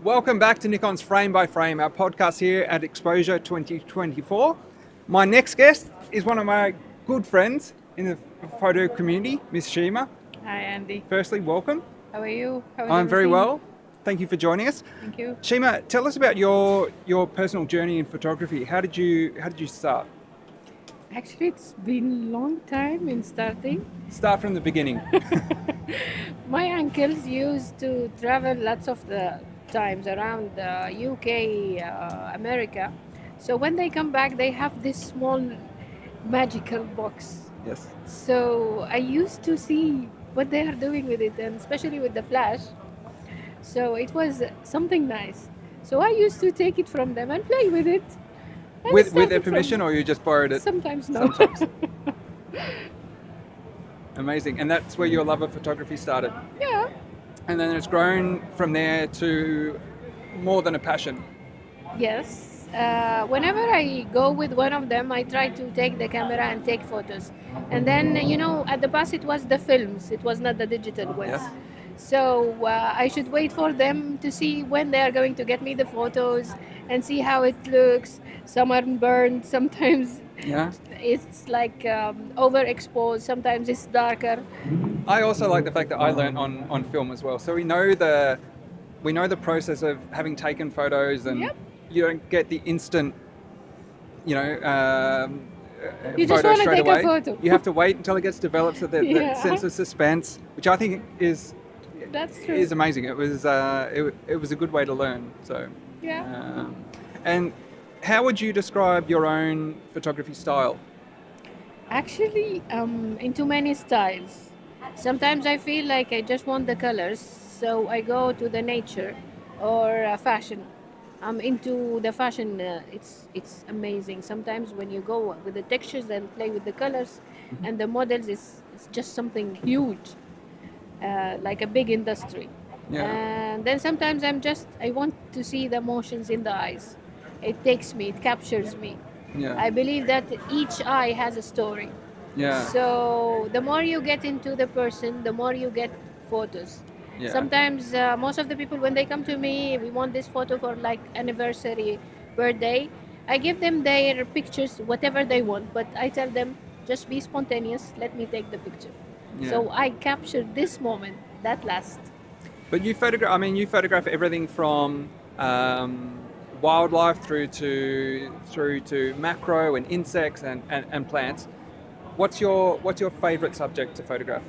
Welcome back to Nikon's Frame by Frame, our podcast here at Xposure 2024. My next guest is one of my good friends in the photo community, Miss Shima. Hi, Andy. Firstly, welcome. How are you? I'm very well. Thank you for joining us. Thank you. Shima, tell us about your personal journey in photography. How did you start? Actually, it's been a long time in starting. Start from the beginning. My uncles used to travel lots of the times around the UK, America. So when they come back, they have this small magical box. Yes. So I used to see what they are doing with it, and especially with the flash. So it was something nice. So I used to take it from them and play with it. And With their started permission, or you just borrowed it? Sometimes no. Sometimes. Amazing. And that's where your love of photography started. Yeah. And then it's grown from there to more than a passion. Yes. Whenever I go with one of them, I try to take the camera and take photos. And then, at the past it was the films. It was not the digital ones. Yes. So I should wait for them to see when they are going to get me the photos and see how it looks. Some are burned, sometimes Yeah. it's like overexposed, sometimes it's darker. I also like the fact that I learned on film as well. So we know the process of having taken photos, and Yep. you don't get the instant, You just photo want to straight take away. a photo. You have to wait until it gets developed, so that Yeah. sense of suspense, which I think is That's true. amazing. It was it was a good way to learn. So Yeah. and how would you describe your own photography style? Actually, into many styles. Sometimes I feel like I just want the colors, so I go to the nature or fashion. I'm into the fashion. It's amazing. Sometimes when you go with the textures and play with the colors and the models, it's just something huge, like a big industry. Yeah. And then sometimes I want to see the emotions in the eyes. It takes me, it captures me. Yeah. I believe that each eye has a story. Yeah. So the more you get into the person, the more you get photos. Yeah. Sometimes most of the people, when they come to me, we want this photo for like anniversary, birthday. I give them their pictures, whatever they want, but I tell them just be spontaneous. Let me take the picture. Yeah. So I capture this moment that lasts. But you photograph everything from wildlife through to macro and insects and plants. What's your favorite subject to photograph?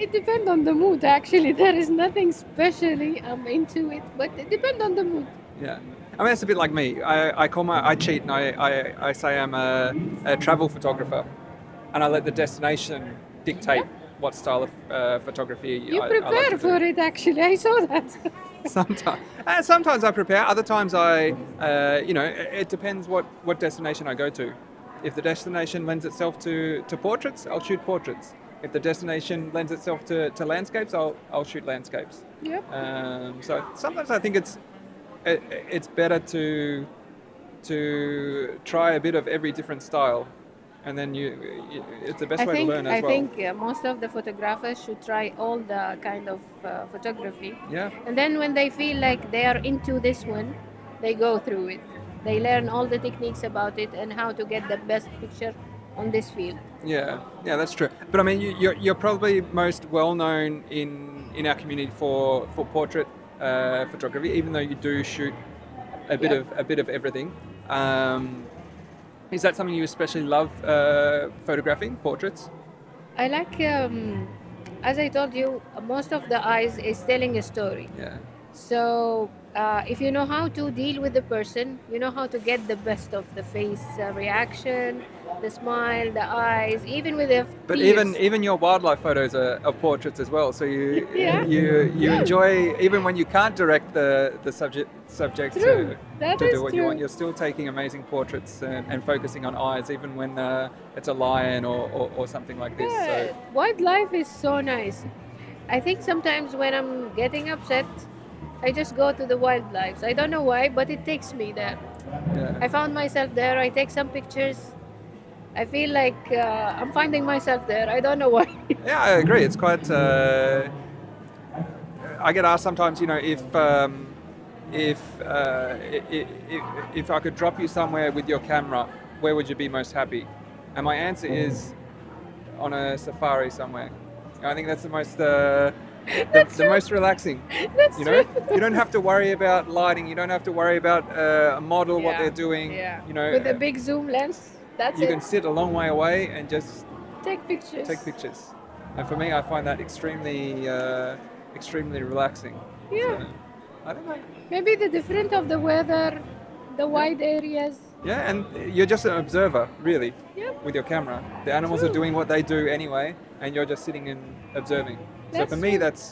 It depends on the mood. Actually, there is nothing specially I'm into it, but it depends on the mood. Yeah, I mean, it's a bit like me. I cheat and I say I'm a travel photographer, and I let the destination dictate what style of photography You I prepare like to for do. it. Actually, I saw that. Sometimes I prepare. Other times it depends what destination I go to. If the destination lends itself to portraits, I'll shoot portraits. If the destination lends itself to landscapes, I'll shoot landscapes. Yep. So sometimes I think it's better to try a bit of every different style, and then it's the best way to learn as well. I think most of the photographers should try all the kind of photography. Yeah. And then when they feel like they are into this one, they go through it. They learn all the techniques about it and how to get the best picture on this field. Yeah, that's true. But I mean, you're probably most well known in our community for portrait photography, even though you do shoot a bit of everything. Is that something you especially love, photographing portraits? I like, as I told you, most of the eyes is telling a story. Yeah. So if you know how to deal with the person, you know how to get the best of the face reaction, the smile, the eyes, even with the But tears. even your wildlife photos are portraits as well. So you Yeah. you enjoy, even when you can't direct the subject True. to That do is what you true. want. You're still taking amazing portraits and focusing on eyes, even when it's a lion or something like this. Yeah, So wildlife is so nice. I think sometimes when I'm getting upset, I just go to the wildlife. I don't know why, but it takes me there. yeah. I found myself there. I take some pictures. I feel like I'm finding myself there. I don't know why. Yeah, I agree. It's quite. I get asked sometimes, you know, if if I could drop you somewhere with your camera, where would you be most happy? And my answer is on a safari somewhere. I think that's the most the most relaxing. That's You know, true. you don't have to worry about lighting. You don't have to worry about a model, what Yeah, they're doing. yeah. You know, With a big zoom lens, that's you it. can sit a long way away and just Take pictures. take pictures. And for me, I find that extremely relaxing. Yeah. So, I don't know. Maybe the different of the weather, the wide areas. Yeah, and you're just an observer, really, Yeah. with your camera. The animals are True. doing what they do anyway, and you're just sitting and observing. So That's for me, true. that's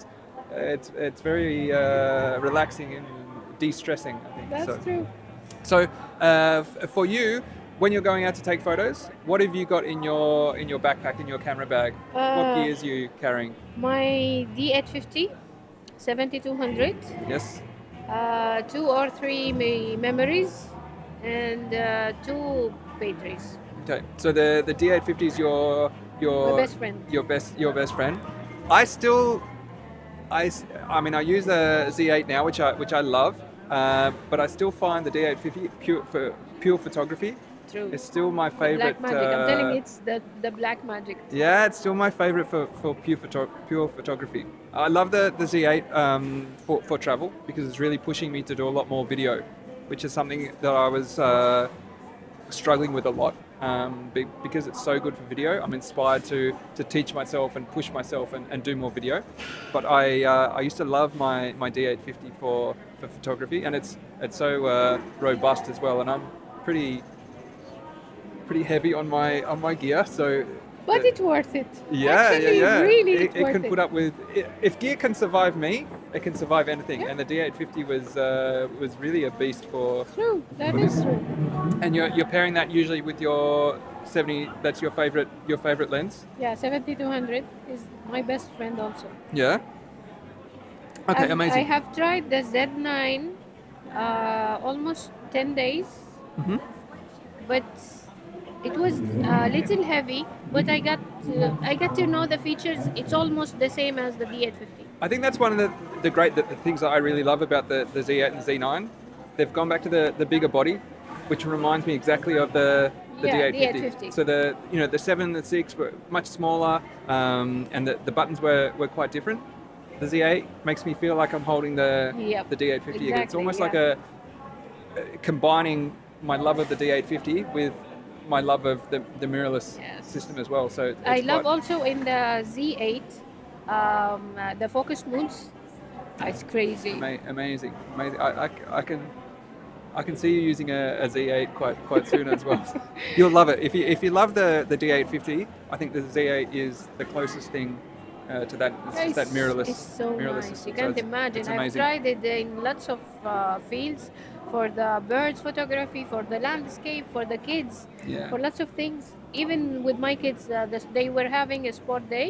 it's very relaxing and de-stressing, I think. That's so. true. So for you, when you're going out to take photos, what have you got in your backpack, in your camera bag? What gears are you carrying? My D850, 7200, Yes. 2 or 3 memories, and 2 batteries. Okay. So the D850 is your My best friend. your best friend. I mean I use the Z8 now, which I love, but I still find the D850 pure photography. True. It's still my The favorite. black magic. I'm telling you, it's the black magic. Yeah, it's still my favorite for pure photography. I love the Z8 for travel because it's really pushing me to do a lot more video, which is something that I was struggling with a lot. Because it's so good for video, I'm inspired to teach myself and push myself and do more video. But I used to love my D850 for photography, and it's so robust as well. And I'm pretty heavy on my gear, so. But it's worth it. Yeah, Actually, yeah, yeah. Really, it it's worth can put up with. If gear can survive me, it can survive anything. Yeah. And the D850 was really a beast for. True. That for is this. true. And you're pairing that usually with your 70. That's your favorite lens. Yeah, 7200 is my best friend also. Yeah. Okay, amazing. I have tried the Z9 almost 10 days, Mhm. but it was a little heavy. But I got to know the features. It's almost the same as the D850. I think that's one of the things that I really love about the Z8 and Z9. They've gone back to the bigger body, which reminds me exactly of the Yeah, D850. D850. So the 7 and the 6 were much smaller, and the buttons were quite different. The Z8 makes me feel like I'm holding the Yep, D850. It's exactly, almost yeah. like a combining my love of the D850 with my love of the mirrorless Yes. system as well. So I it's love quite also in the Z8 the focus modes. It's crazy. amazing. I can see you using a Z8 quite soon as well. You'll love it. If you love the D850, I think the Z8 is the closest thing to that. It's just that mirrorless. It's so mirrorless nice. system. You So can't it's imagine. I've amazing. tried it in lots of fields, for the birds photography, for the landscape, for the kids, Yeah. for lots of things. Even with my kids, they were having a sport day.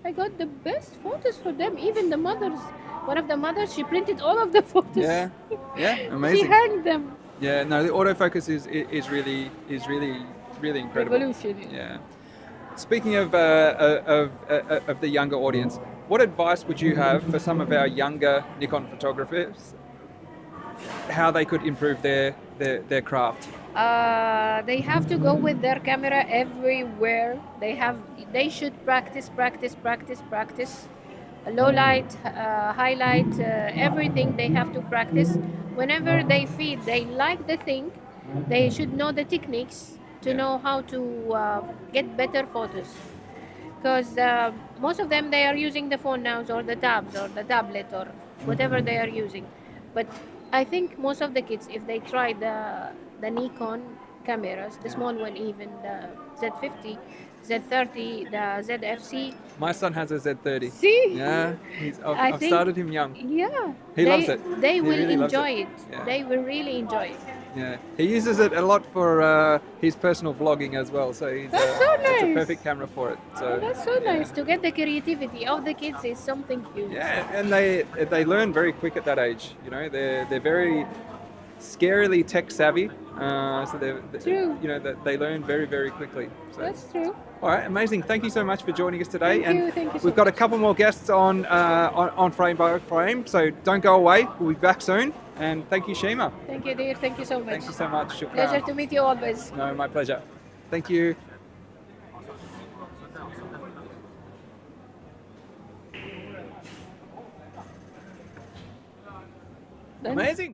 I got the best photos for them. Even the mothers. One of the mothers, she printed all of the photos. Yeah. Yeah. She Amazing. hung them. Yeah. No, the autofocus is really incredible. Revolution. Yeah. Speaking of the younger audience, what advice would you have for some of our younger Nikon photographers? How they could improve their craft? They have to go with their camera everywhere. They should practice. Low light, highlight, everything they have to practice. Whenever they feel they like the thing, they should know the techniques to know how to get better photos. Because most of them, they are using the phone now, or the tabs or the tablet or whatever they are using. But I think most of the kids, if they try the Nikon cameras, the small one, even the Z50, Z30, the ZFC. My son has a Z30. See? Yeah, I I've think- started him young. Yeah. He loves it. They He will really loves enjoy it. it. Yeah. They will really enjoy it. Yeah, he uses it a lot for his personal vlogging as well. So That's so it's a nice. perfect camera for it. So Oh, that's so yeah. nice. To get the creativity of the kids is something huge. Yeah, and they learn very quick at that age. You know, they're very scarily tech savvy, so True. they learn very, very quickly. So. That's true. All right, amazing. Thank you so much for joining us today. Thank you so we've got a much. couple more guests on Frame by Frame, so don't go away. We'll be back soon. And thank you, Shima. Thank you, dear. Thank you so much. Thank you so much. Shukran. Pleasure to meet you always. No, my pleasure. Thank you. Done? Amazing.